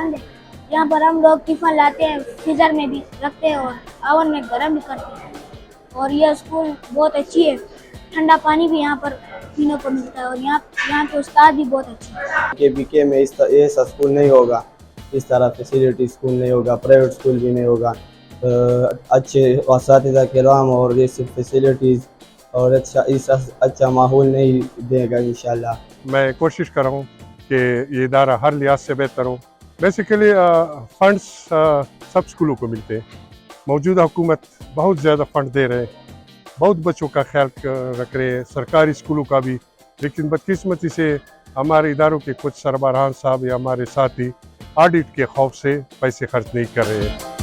बंद है। यहाँ पर हम लोग टिफिन लाते हैं, फ्रीजर में भी रखते हैं और ओवन में गर्म भी करते हैं। और यह स्कूल बहुत अच्छी है, ठंडा पानी भी यहाँ पर पीने को मिलता है और यहाँ के उस्ताद भी बहुत अच्छे हैं। केबीके में ऐसा स्कूल नहीं होगा, इस तरह फैसिलिटी स्कूल नहीं होगा, प्राइवेट स्कूल भी नहीं होगा। अच्छे असातिज़ा किराम और ये सब फैसिलिटीज़ और अच्छा माहौल नहीं देगा इंशाल्लाह। मैं कोशिश कर रहा हूँ कि ये इदारा हर लिहाज से बेहतर हो। बेसिकली फंड्स सब स्कूलों को मिलते हैं। मौजूदा हुकूमत बहुत ज़्यादा फंड दे रहे हैं, बहुत बच्चों का ख्याल रख रहे हैं, सरकारी स्कूलों का भी। लेकिन बदकिस्मती से हमारे इदारों के कुछ सरबराहान साहब या हमारे साथी ऑडिट के खौफ से पैसे खर्च नहीं कर रहे हैं।